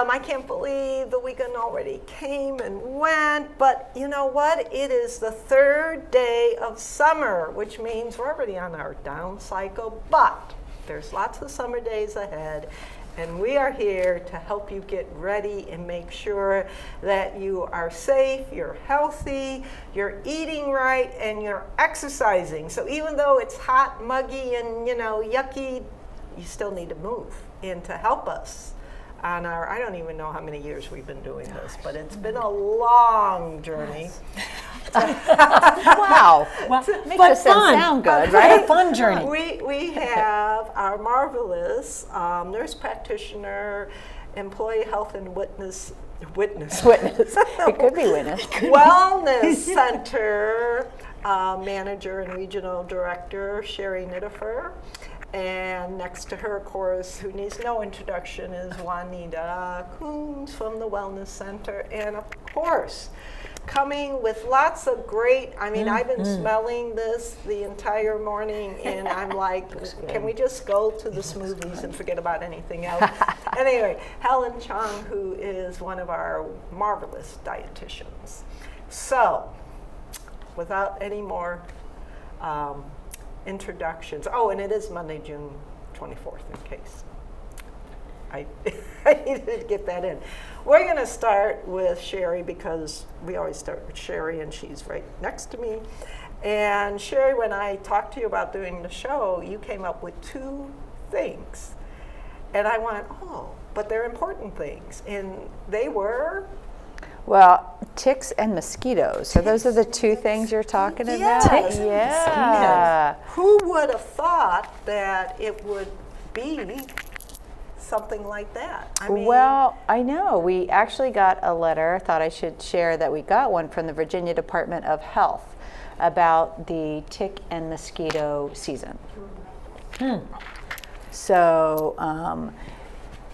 I can't believe the weekend already came and went, but you know what? It is the third day of summer, which means we're already on our down cycle, but there's lots of summer days ahead, and we are here to help you get ready and make sure that you are safe, you're healthy, you're eating right, and you're exercising. So even though it's hot, muggy, and yucky, you still need to move. And to help us on our, I don't even know how many years we've been doing this, but it's been a long journey. Wow. Well, makes us sound good, right? A fun journey. We have our marvelous nurse practitioner, employee health and witness. It could be witness. Wellness Center manager and regional director, Sheri Nidiffer. And next to her, of course, who needs no introduction, is Juanita Kuntz from the Wellness Center. And of course, coming with lots of great, I've been smelling this the entire morning, and I'm like, can we just go to the smoothies and forget about anything else? Anyway, Helen Chung, who is one of our marvelous dietitians. So, without any more introductions. Oh, and it is Monday, June 24th, in case I needed to get that in. We're going to start with Sheri because we always start with Sheri, and she's right next to me. And Sheri, when I talked to you about doing the show, you came up with two things. And I went, but they're important things. And they were? Well, ticks and mosquitoes. So those are the two things you're talking about? Ticks and mosquitoes. Who would have thought that it would be something like that? Well, I know. We actually got a letter. I thought I should share that we got one from the Virginia Department of Health about the tick and mosquito season. So,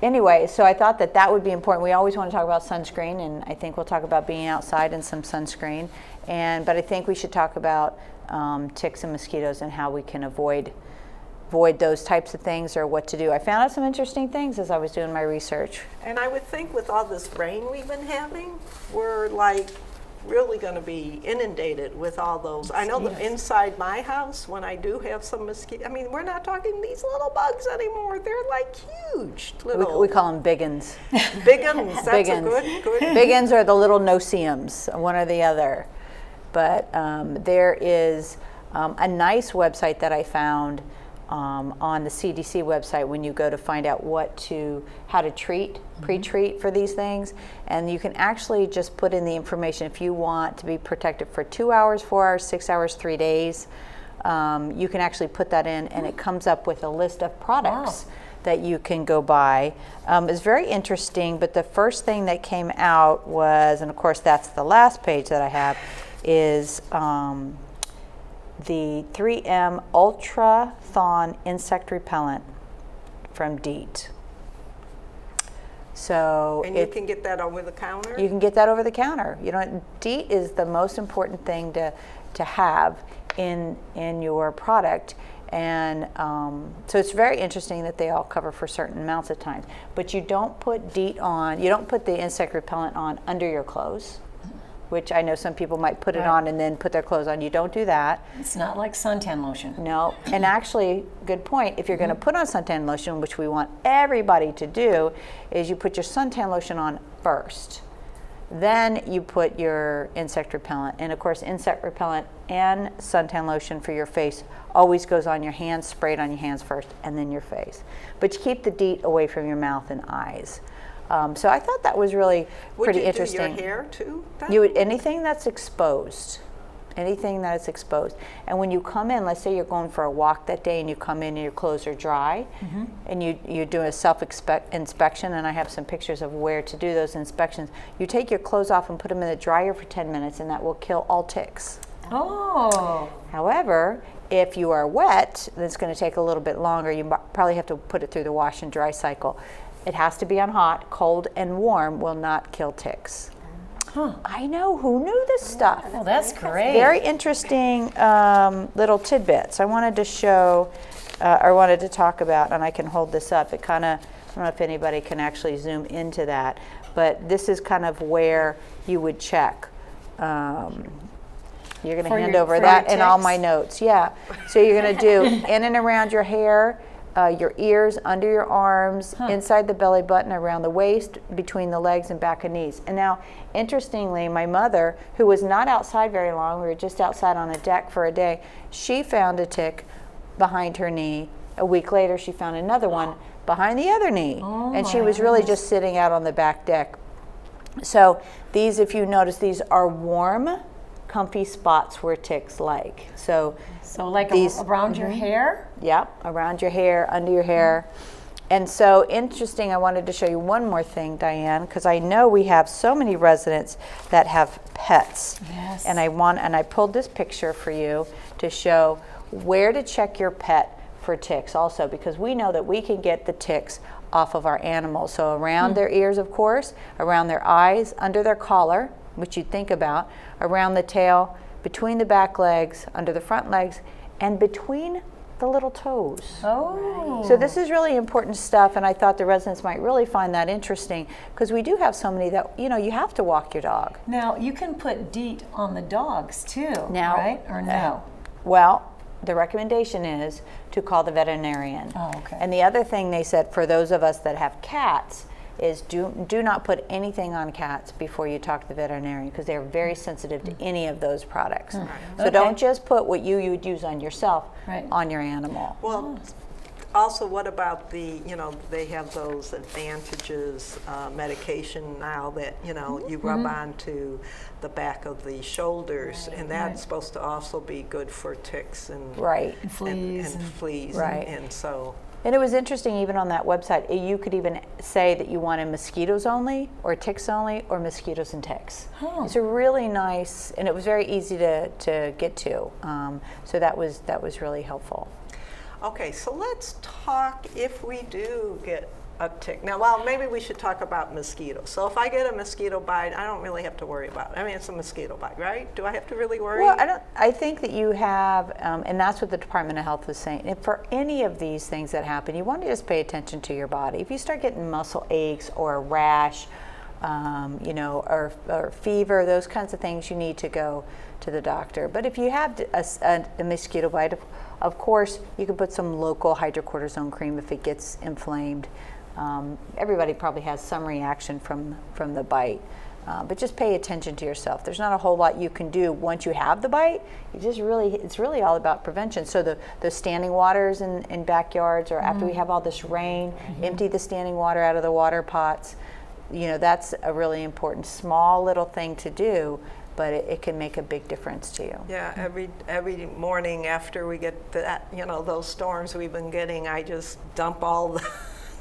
anyway, so I thought that would be important. We always want to talk about sunscreen, and I think we'll talk about being outside in some sunscreen. But I think we should talk about ticks and mosquitoes and how we can avoid those types of things, or what to do. I found out some interesting things as I was doing my research. And I would think with all this rain we've been having, we're like really going to be inundated with all those. I know that inside my house, when I do have some mosquitoes, we're not talking these little bugs anymore. They're like huge little. We call them biggins. Biggins, that's biggins. a good. Biggins are the little no-see-ums, one or the other. But there is a nice website that I found on the CDC website when you go to find out how to treat, pre-treat for these things. And you can actually just put in the information if you want to be protected for 2 hours, 4 hours, 6 hours, 3 days. You can actually put that in, and it comes up with a list of products that you can go buy. It's very interesting, but the first thing that came out was, and of course that's the last page that I have, is the 3M Ultra Thon Insect Repellent from DEET. So and you can get that over the counter? You can get that over the counter. DEET is the most important thing to have in your product. And so it's very interesting that they all cover for certain amounts of time. But you don't put DEET on, you don't put the insect repellent on under your clothes, which I know some people might put it on and then put their clothes on. You don't do that. It's not like suntan lotion. No, and actually, good point. If you're going to put on suntan lotion, which we want everybody to do, is you put your suntan lotion on first. Then you put your insect repellent. And of course, insect repellent and suntan lotion for your face always goes on your hands, sprayed on your hands first, and then your face. But you keep the DEET away from your mouth and eyes. So I thought that was really pretty interesting. Would you do your hair too? Anything that's exposed. Anything that is exposed. And when you come in, let's say you're going for a walk that day and you come in and your clothes are dry, and you do a self-inspection, and I have some pictures of where to do those inspections. You take your clothes off and put them in the dryer for 10 minutes, and that will kill all ticks. Oh. However, if you are wet, then it's going to take a little bit longer. You probably have to put it through the wash and dry cycle. It has to be on hot. Cold and warm will not kill ticks. I know, who knew this stuff? Well, that's great. Very interesting little tidbits I wanted to show, or wanted to talk about, and I can hold this up. It kind of I don't know if anybody can actually zoom into that, but this is kind of where you would check. You're going to hand over that and all my notes. Yeah. So you're going to do in and around your hair, your ears, under your arms, inside the belly button, around the waist, between the legs and back and knees. And now, interestingly, my mother, who was not outside very long, we were just outside on a deck for a day, she found a tick behind her knee. A week later, she found another one behind the other knee. And she was really just sitting out on the back deck. So these, if you notice, these are warm, comfy spots where ticks like. So like these, around your hair? Yeah, around your hair, under your hair. And so interesting, I wanted to show you one more thing, Diane, because I know we have so many residents that have pets. Yes. And I pulled this picture for you to show where to check your pet for ticks also, because we know that we can get the ticks off of our animals. So around their ears, of course, around their eyes, under their collar, which you'd think about, around the tail, between the back legs, under the front legs, and between the little toes. Oh. So this is really important stuff, and I thought the residents might really find that interesting, because we do have so many that, you know, you have to walk your dog. Now, you can put DEET on the dogs too, Now, right? Or no? Well, the recommendation is to call the veterinarian. Oh, okay. And the other thing they said for those of us that have cats is do not put anything on cats before you talk to the veterinarian, because they're very sensitive to any of those products. So don't just put what you would use on yourself on your animal. Well, also, what about the, you know, they have those advantages medication now that, you know, you rub onto the back of the shoulders, and that's supposed to also be good for ticks and fleas and fleas, Right. and so. And it was interesting, even on that website, you could even say that you wanted mosquitoes only, or ticks only, or mosquitoes and ticks. It's a really nice, and it was very easy to get to. So that was really helpful. Okay, so let's talk if we do get a tick. Now, well, maybe we should talk about mosquitoes. So if I get a mosquito bite, I don't really have to worry about it. I mean, it's a mosquito bite, right? Do I have to really worry? Well, I think that you have, and that's what the Department of Health was saying. If for any of these things that happen, you want to just pay attention to your body. If you start getting muscle aches or a rash, you know, or fever, those kinds of things, you need to go to the doctor. But if you have a mosquito bite, of course, you can put some local hydrocortisone cream if it gets inflamed. Everybody probably has some reaction from the bite, but just pay attention to yourself. There's not a whole lot you can do once you have the bite. It's really all about prevention. So the standing waters in backyards, or after we have all this rain, empty the standing water out of the water pots. You know, that's a really important small little thing to do, but it can make a big difference to you. Yeah, every morning after we get that, you know, those storms we've been getting, I just dump all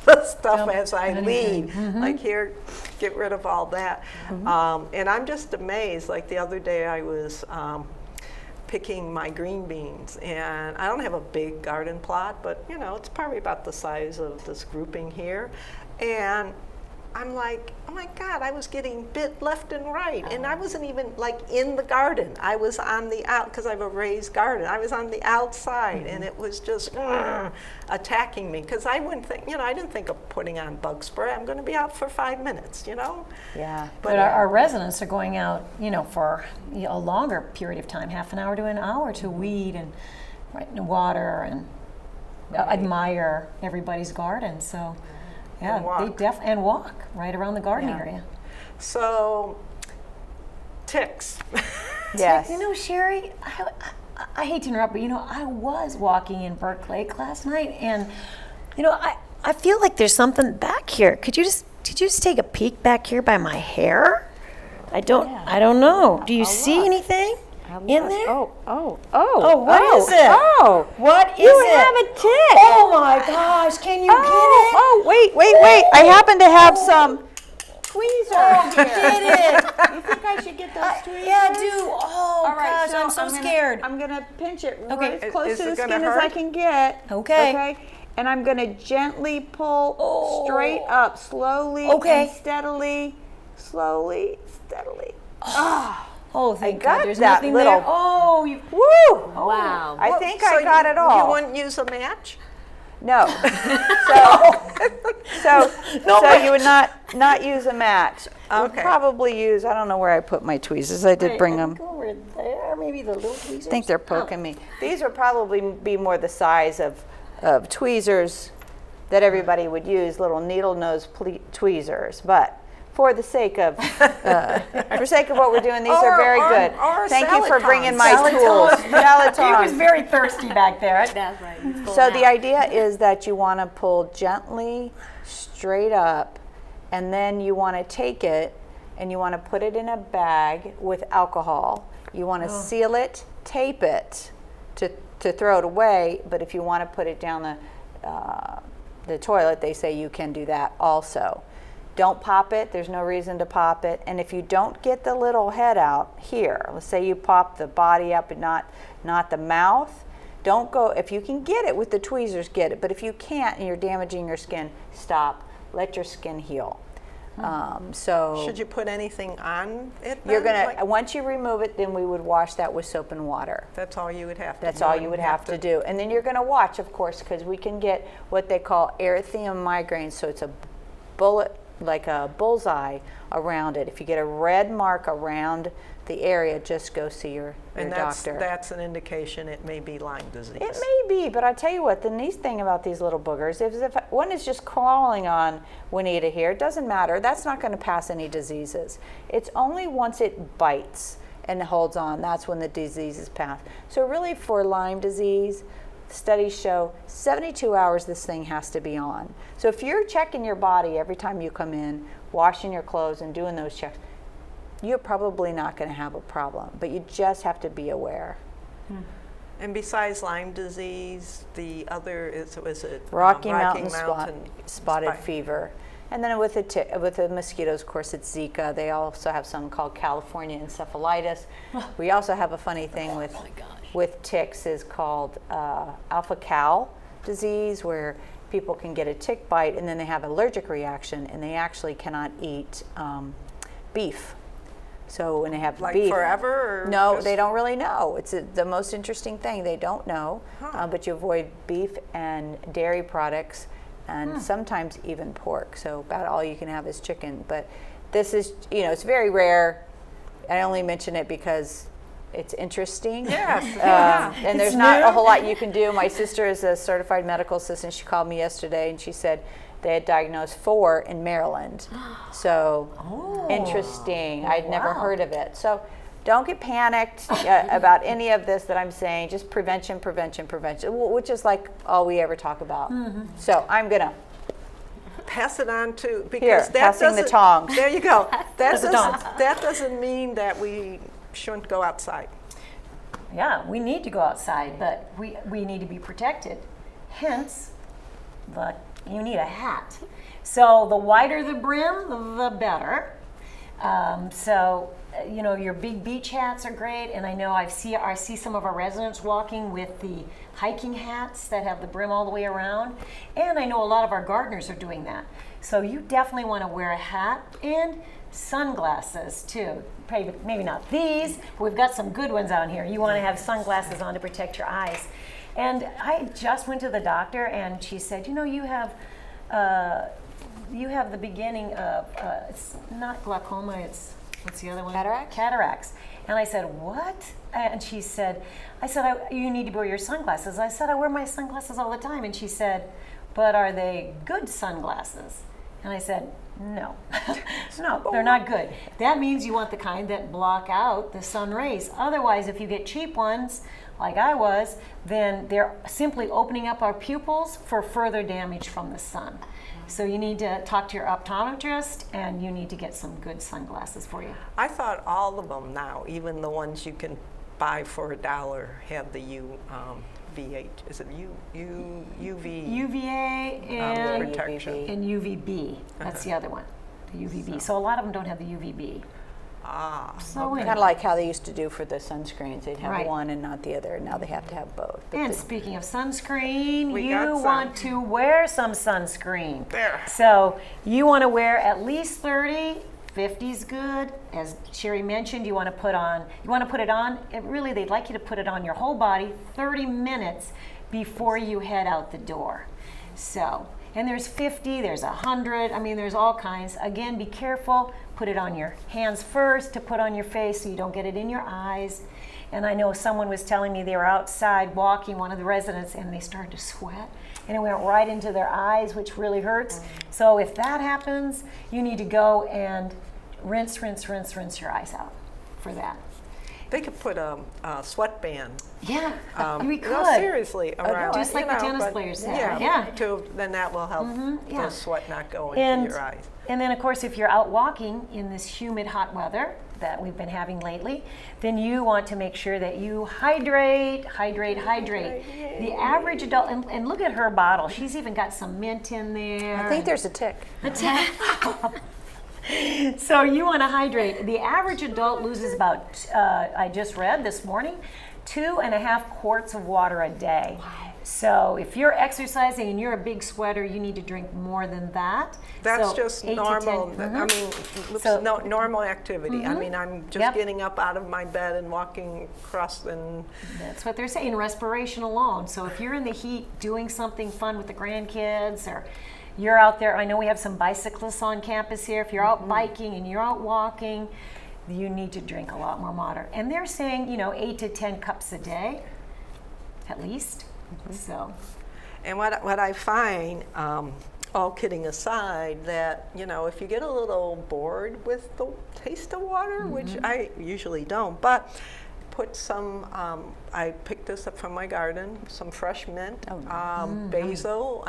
the stuff as I leave. Like, here, get rid of all that. And I'm just amazed. Like the other day, I was picking my green beans, and I don't have a big garden plot, but you know, it's probably about the size of this grouping here. And I'm like, oh my God, I was getting bit left and right. And I wasn't even like in the garden. I was on the because I have a raised garden. I was on the outside, and it was just attacking me, because I wouldn't think, you know, I didn't think of putting on bug spray. I'm going to be out for 5 minutes, you know? Yeah. But our residents are going out, you know, for a longer period of time, half an hour to an hour, to weed and water and admire everybody's garden. So. Yeah, they walk right around the garden area. So, ticks. Yes. You know, Sheri, I hate to interrupt, but you know, I was walking in Burke Lake last night, and you know, I feel like there's something back here. Could you just take a peek back here by my hair? I don't know. Do you see anything in there? Oh, what is it? Oh, what is it? You have a tick. Oh my gosh, can you get it? Oh, wait. I happen to have some tweezers You here. did it. You think I should get those tweezers? Yeah, I do. Oh, All right, gosh, I'm so scared. I'm going to pinch it Okay. right as close Is to it the gonna skin as hurt? I can get. Okay. And I'm going to gently pull straight up, slowly and steadily. Slowly, steadily. Oh, thank got God, there's that nothing little- there. Oh, you. Woo! Wow. I think I got it all. You wouldn't use a match? No. So you would not use a match. You would Okay. probably use, I don't know where I put my tweezers. I did bring them. Over there, maybe the little tweezers. I think they're poking me. These would probably be more the size of tweezers that everybody would use, little needle nose tweezers. But for the sake of what we're doing, these are very good. or Thank you for salad bringing tongs. my Salad tools. tongs. Salad He was tongs. very thirsty back there. That's right. he's full So now. the idea is that you want to pull gently straight up, and then you want to take it and you want to put it in a bag with alcohol. You want to seal it, tape it to throw it away, but if you want to put it down the toilet, they say you can do that also. Don't pop it. There's no reason to pop it. And if you don't get the little head out here, let's say you pop the body up and not the mouth, don't go. If you can get it with the tweezers, get it. But if you can't and you're damaging your skin, stop. Let your skin heal. Should you put anything on it? You're then? gonna once you remove it, then we would wash that with soap and water. That's all you would have to do. That's all you would have to do. And then you're going to watch, of course, because we can get what they call erythema migraines. So it's a bullet, like a bullseye around it. If you get a red mark around the area, just go see your And doctor. that's an indication it may be Lyme disease. It may be, but I tell you what, the neat thing about these little boogers is if one is just crawling on Juanita here, it doesn't matter. That's not going to pass any diseases. It's only once it bites and holds on, that's when the diseases pass. So really for Lyme disease, studies show 72 hours this thing has to be on. So if you're checking your body every time you come in, washing your clothes and doing those checks, you're probably not going to have a problem, but you just have to be aware. And besides Lyme disease, the other is it Rocky Mountain Mountain spotted fever. And then with the mosquitoes, of course, it's Zika. They also have something called California encephalitis. We also have a funny thing with ticks is called alpha cal disease, where people can get a tick bite and then they have allergic reaction and they actually cannot eat beef. So when they have Like beef, forever? Or no, just- they don't really know. It's the most interesting thing. They don't know, but you avoid beef and dairy products, and sometimes even pork. So about all you can have is chicken. But this is, it's very rare. I only mention it because it's interesting. Yes. And there's not a whole lot you can do. My sister is a certified medical assistant. She called me yesterday and she said they had diagnosed 4 in Maryland. So interesting. I'd never heard of it. So don't get panicked about any of this that I'm saying. Just prevention, which is like all we ever talk about. So I'm going to Pass it on to, because Here, that passing the doesn't- tongs. There you go. That doesn't mean that we shouldn't go outside. Yeah, we need to go outside, but we need to be protected. Hence, you need a hat. So the wider the brim, the better. Your big beach hats are great, and I know I see some of our residents walking with the hiking hats that have the brim all the way around, and I know a lot of our gardeners are doing that. So you definitely want to wear a hat and sunglasses too. Maybe not these, but we've got some good ones out here. You want to have sunglasses on to protect your eyes. And I just went to the doctor, and she said, you have the beginning of it's not glaucoma. It's what's the other one? Cataracts? Cataracts. And I said, what? And she said, you need to wear your sunglasses. I said, I wear my sunglasses all the time. And she said, but are they good sunglasses? And I said, no, no, they're not good. That means you want the kind that block out the sun rays. Otherwise, if you get cheap ones, like I was, then they're simply opening up our pupils for further damage from the sun. So you need to talk to your optometrist, and you need to get some good sunglasses for you. I thought all of them now, even the ones you can buy for $1, have the UVA. Is it UV? UVA and protection. and UVB. That's the other one, the UVB. So a lot of them don't have the UVB. So kind of like how they used to do for the sunscreens. They'd have Right. one and not the other. Now they have to have both. But And speaking of sunscreen, We you got some. want to wear some sunscreen. There. So you want to wear at least 30. 50's good. As Sheri mentioned, you want to put it on, they'd like you to put it on your whole body 30 minutes before you head out the door. So, and there's 50, there's 100, I mean, there's all kinds. Again, be careful, put it on your hands first to put on your face so you don't get it in your eyes. And I know someone was telling me they were outside walking, one of the residents, and they started to sweat. And it went right into their eyes, which really hurts. So if that happens, you need to go and rinse your eyes out for that. They could put a sweatband. Yeah, we could. No, seriously, around. Just like the tennis players say. Yeah. Then that will help yeah. the sweat not go into your eyes. And then, of course, if you're out walking in this humid, hot weather that we've been having lately, then you want to make sure that you hydrate. The average adult, and look at her bottle. She's even got some mint in there. I think there's a tick. So you want to hydrate. The average adult loses about, I just read this morning, 2.5 quarts of water a day. Wow. So if you're exercising and you're a big sweater, you need to drink more than that. That's so just 8 to normal. 10. I mean, normal activity. I mean, I'm just getting up out of my bed and walking across and... That's what they're saying, respiration alone. So if you're in the heat doing something fun with the grandkids, or you're out there, I know we have some bicyclists on campus here. If you're out biking and you're out walking, you need to drink a lot more water. And they're saying, 8 to 10 cups a day, at least. So, and what I find, all kidding aside, that if you get a little bored with the taste of water, which I usually don't, but put some. I picked this up from my garden. Some fresh mint, basil.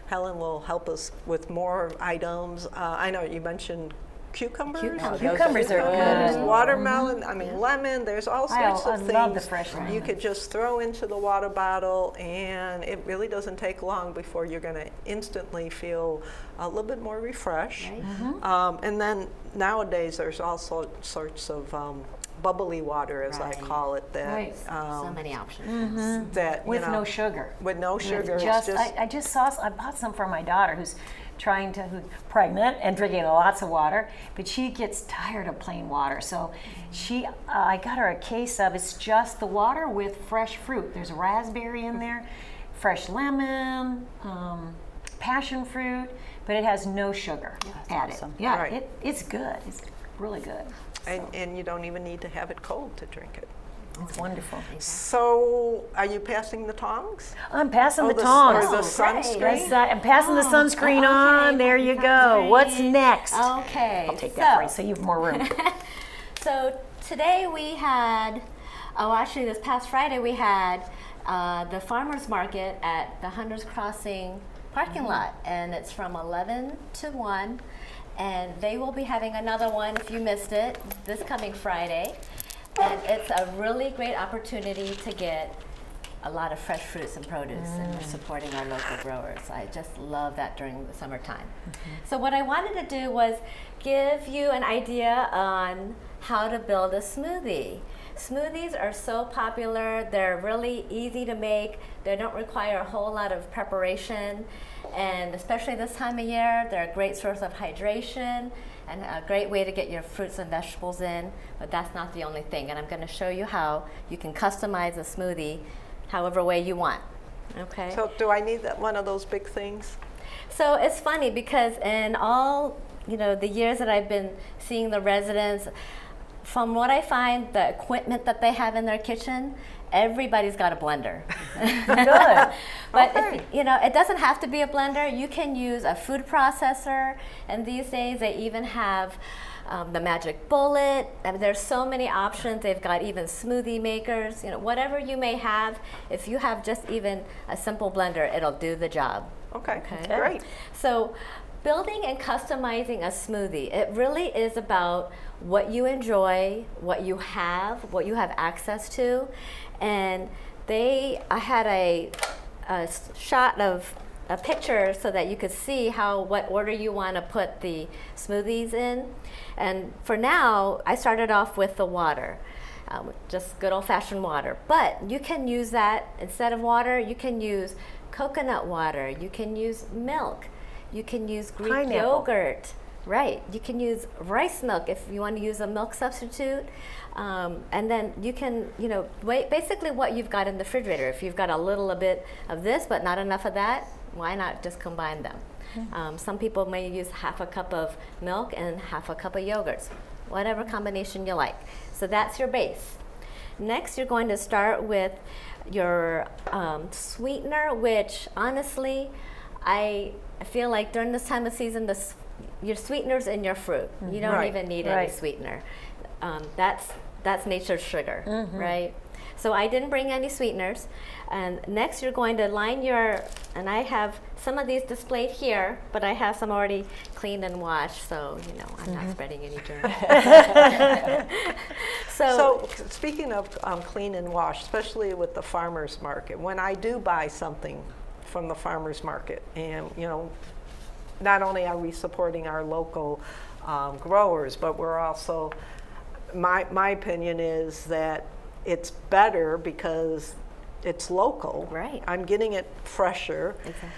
Helen will help us with more items. I know you mentioned cucumbers. Cucumbers are good. Watermelon, lemon. There's all sorts of things love the fresh lemon. you could just throw into the water bottle, and it really doesn't take long before you're going to instantly feel a little bit more refreshed. Right. And then nowadays there's all sorts of bubbly water, as I call it. That so many options. That with no sugar. With no sugar. I bought some for my daughter who's who's pregnant and drinking lots of water, but she gets tired of plain water. So I got her a case of, it's just the water with fresh fruit. There's raspberry in there, fresh lemon, passion fruit, but it has no sugar added. Awesome. Yeah, Right. It's good. It's really good. And you don't even need to have it cold to drink it. It's wonderful. So, are you passing the tongs? I'm passing the tongs. Or the sunscreen? I'm passing the sunscreen on. There you go. Great. What's next? Okay. I'll take that for you so you have more room. So today we had, actually this past Friday we had the farmers market at the Hunters Crossing parking lot, and it's from 11 to 1, and they will be having another one, if you missed it, this coming Friday. And it's a really great opportunity to get a lot of fresh fruits and produce, and we're supporting our local growers. I just love that during the summertime. So what I wanted to do was give you an idea on how to build a smoothie. Smoothies are so popular. They're really easy to make. They don't require a whole lot of preparation, and especially this time of year, they're a great source of hydration and a great way to get your fruits and vegetables in, but that's not the only thing. And I'm going to show you how you can customize a smoothie however way you want. Okay. So do I need one of those big things? So it's funny because in all the years that I've been seeing the residents, from what I find, the equipment that they have in their kitchen, everybody's got a blender. Good. But it doesn't have to be a blender. You can use a food processor, and these days they even have the magic bullet. I mean, there's so many options. They've got even smoothie makers. Whatever you may have, if you have just even a simple blender, it'll do the job. Okay. Great. So building and customizing a smoothie, it really is about what you enjoy, what you have access to. And I had a shot of a picture so that you could see what order you want to put the smoothies in. And for now, I started off with the water, just good old-fashioned water. But you can use that, instead of water, you can use coconut water, you can use milk, you can use Greek yogurt, Right. You can use rice milk if you want to use a milk substitute. And then you can, basically what you've got in the refrigerator. If you've got a little bit of this but not enough of that, why not just combine them? Some people may use half a cup of milk and half a cup of yogurts, whatever combination you like. So that's your base. Next, you're going to start with your sweetener, which honestly, I feel like during this time of season, your sweetener's in your fruit. You don't even need any sweetener. That's nature's sugar, right? So I didn't bring any sweeteners. And next you're going to line and I have some of these displayed here, but I have some already cleaned and washed, so I'm not spreading any germs. So speaking of clean and wash, especially with the farmer's market, when I do buy something from the farmer's market, and not only are we supporting our local growers, but we're also, my opinion is that it's better because it's local. Right. I'm getting it fresher. Exactly.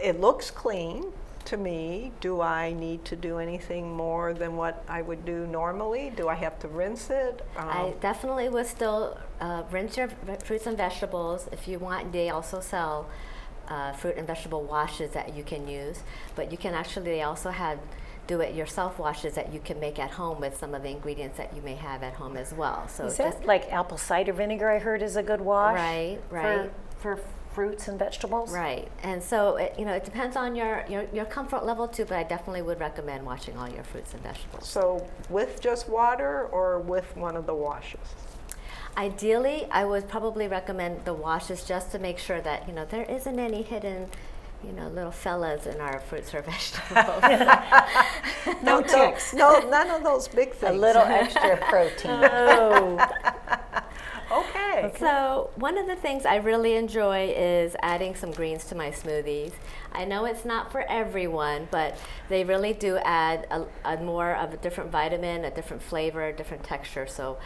It looks clean to me. Do I need to do anything more than what I would do normally? Do I have to rinse it? I definitely would still rinse your fruits and vegetables. If you want, they also sell fruit and vegetable washes that you can use, but you can actually, they also have do-it-yourself washes that you can make at home with some of the ingredients that you may have at home as well. So is that like apple cider vinegar? I heard is a good wash. Right. For fruits and vegetables. Right, and so it depends on your comfort level too. But I definitely would recommend washing all your fruits and vegetables. So with just water or with one of the washes? Ideally, I would probably recommend the washes just to make sure that there isn't any hidden little fellas in our fruits or vegetables. No ticks. No, none of those big things. A little extra protein. Okay. So one of the things I really enjoy is adding some greens to my smoothies. I know it's not for everyone, but they really do add a more of a different vitamin, a different flavor, a different texture. So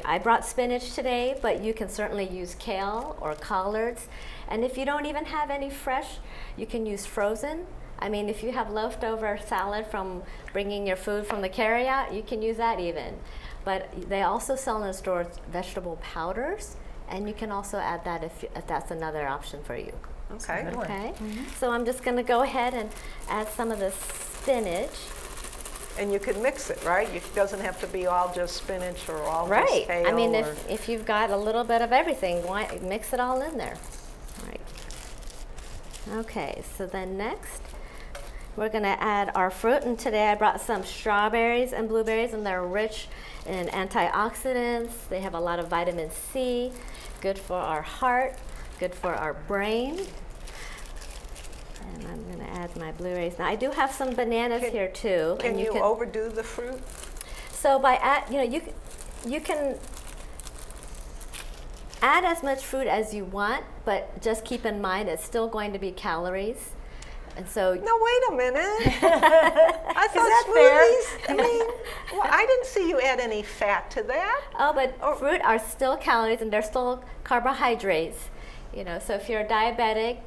I brought spinach today, but you can certainly use kale or collards. And if you don't even have any fresh, you can use frozen. I mean, if you have leftover salad from bringing your food from the carryout, you can use that even. But they also sell in the stores vegetable powders, and you can also add that if that's another option for you. Okay. Okay. So I'm just going to go ahead and add some of the spinach. And you can mix it, right? It doesn't have to be all just spinach or all just kale. I mean, if you've got a little bit of everything, why mix it all in there? Right. Okay, so then next, we're going to add our fruit. And today I brought some strawberries and blueberries, and they're rich in antioxidants. They have a lot of vitamin C, good for our heart, good for our brain. And I'm going to add my blueberries. Now I do have some bananas here too. Can you overdo the fruit? So by you can add as much fruit as you want, but just keep in mind it's still going to be calories. And so no, wait a minute. I thought smoothies. I mean, well, I didn't see you add any fat to that. Oh, but fruit are still calories and they're still carbohydrates. So if you're diabetic,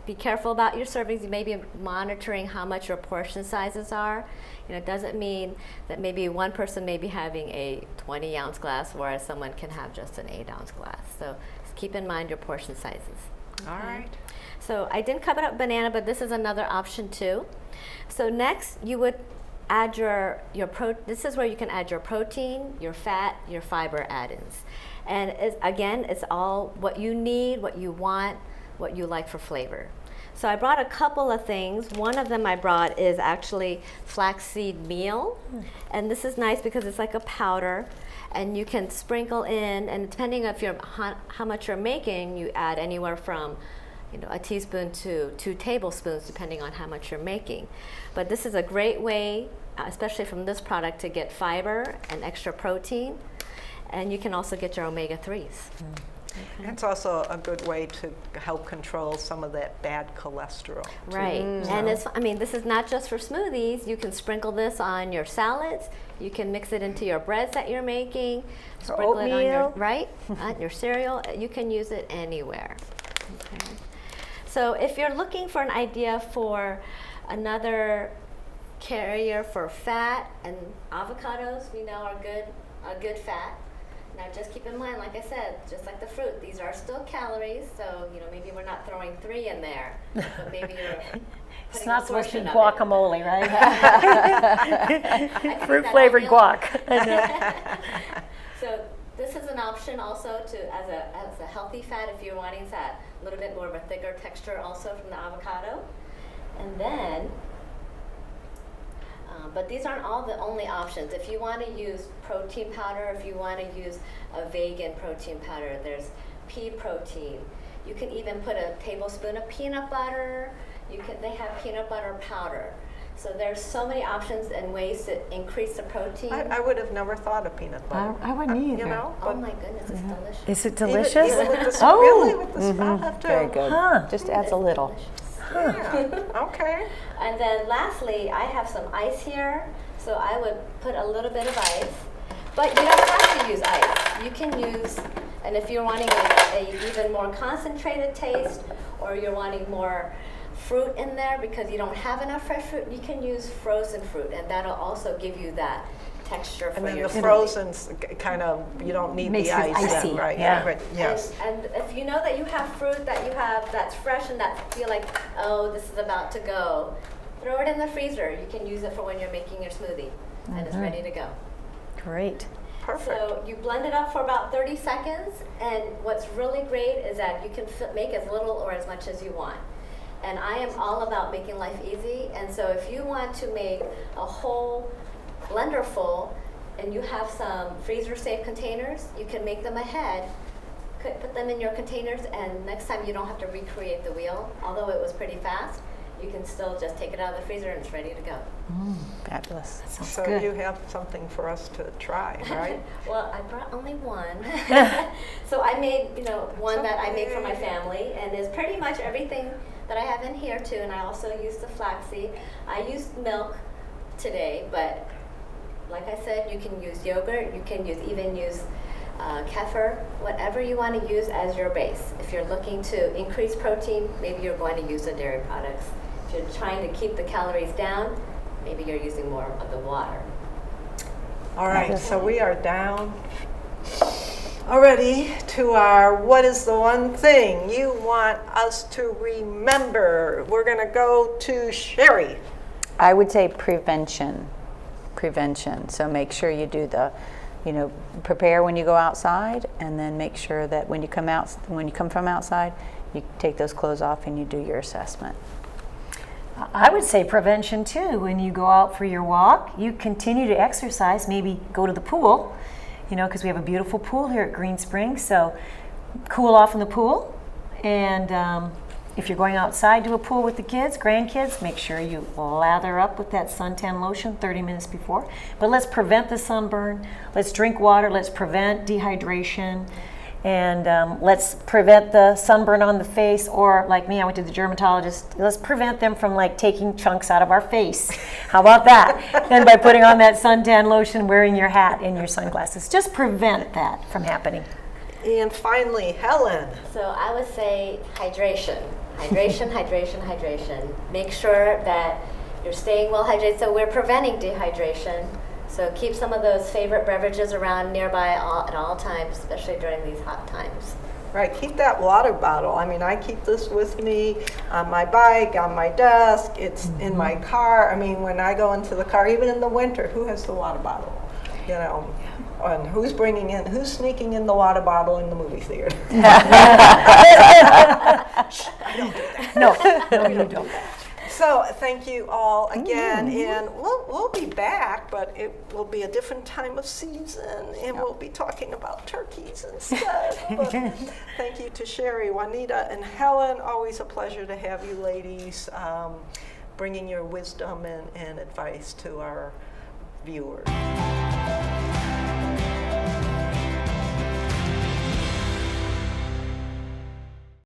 be careful about your servings. You may be monitoring how much your portion sizes are. It doesn't mean that maybe one person may be having a 20-ounce glass, whereas someone can have just an 8-ounce glass. So just keep in mind your portion sizes. All right. So I didn't cover up banana, but this is another option too. So next, you would add this is where you can add your protein, your fat, your fiber add-ins. And again, it's all what you need, what you want, what you like for flavor. So I brought a couple of things. One of them I brought is actually flaxseed meal. And this is nice because it's like a powder. And you can sprinkle in, and depending on how much you're making, you add anywhere from a teaspoon to 2 tablespoons, depending on how much you're making. But this is a great way, especially from this product, to get fiber and extra protein. And you can also get your omega-3s. Okay. It's also a good way to help control some of that bad cholesterol. Right, and this is not just for smoothies. You can sprinkle this on your salads. You can mix it into your breads that you're making. Sprinkle it on your cereal. You can use it anywhere. Okay. So if you're looking for an idea for another carrier for fat, and avocados we know are a good fat. Now just keep in mind, like I said, just like the fruit, these are still calories, so maybe we're not throwing 3 in there, but maybe you're It's not supposed to be portion of it. guacamole, right? Fruit flavored guac. So this is an option also as a healthy fat if you're wanting that a little bit more of a thicker texture also from the avocado. And then, but these aren't all the only options. If you want to use protein powder, if you want to use a vegan protein powder, there's pea protein. You can even put a tablespoon of peanut butter. They have peanut butter powder. So there's so many options and ways to increase the protein. I would have never thought of peanut butter. I wouldn't either. Oh my goodness, it's delicious. Is it delicious? Even with the, Oh. really with the I'll have to. Very good. Huh. Just adds a little. Yeah. Okay. And then lastly, I have some ice here. So I would put a little bit of ice. But you don't have to use ice. You can use, and if you're wanting a even more concentrated taste, or you're wanting more fruit in there because you don't have enough fresh fruit, you can use frozen fruit, and that'll also give you that texture for And then your the smoothie. frozen's kind of, you don't need Makes the it ice. icy, Then, right? yeah. Right. Yes. And if you know that you have fruit that you have that's fresh and that feel like, oh, this is about to go, throw it in the freezer. You can use it for when you're making your smoothie, and it's ready to go. Great. Perfect. So you blend it up for about 30 seconds, and what's really great is that you can make as little or as much as you want. And I am all about making life easy, and so if you want to make a whole blender full and you have some freezer safe containers, you can make them ahead, put them in your containers, and next time you don't have to recreate the wheel. Although it was pretty fast, you can still just take it out of the freezer and it's ready to go. Fabulous. So good. you have something for us to try, right? Well, I brought only one. So I made, one that I make for my family, and it's pretty much everything that I have in here too, and I also used the flaxseed. I used milk today, but like I said, you can use yogurt, you can even use kefir, whatever you want to use as your base. If you're looking to increase protein, maybe you're going to use the dairy products. If you're trying to keep the calories down, maybe you're using more of the water. All right, so we are down already to our what is the one thing you want us to remember. We're going to go to Sheri. I would say prevention. So make sure you do the, prepare when you go outside, and then make sure that when you come from outside, you take those clothes off and you do your assessment. I would say prevention too. When you go out for your walk, you continue to exercise, maybe go to the pool, because we have a beautiful pool here at Green Springs. So cool off in the pool. And if you're going outside to a pool with the kids, grandkids, make sure you lather up with that suntan lotion 30 minutes before. But let's prevent the sunburn. Let's drink water. Let's prevent dehydration. And let's prevent the sunburn on the face, or like me, I went to the dermatologist. Let's prevent them from taking chunks out of our face. How about that? Then by putting on that suntan lotion, wearing your hat and your sunglasses. Just prevent that from happening. And finally, Helen. So I would say hydration. Hydration. Make sure that you're staying well hydrated. So we're preventing dehydration. So keep some of those favorite beverages around nearby at all times, especially during these hot times. Right, keep that water bottle. I mean, I keep this with me on my bike, on my desk, it's in my car. I mean, when I go into the car, even in the winter, who has the water bottle? And who's sneaking in the water bottle in the movie theater? I don't do that. No, you don't. So thank you all again, and we'll be back, but it will be a different time of season, and we'll be talking about turkeys and stuff. But thank you to Sheri, Juanita, and Helen. Always a pleasure to have you ladies bringing your wisdom and advice to our viewers.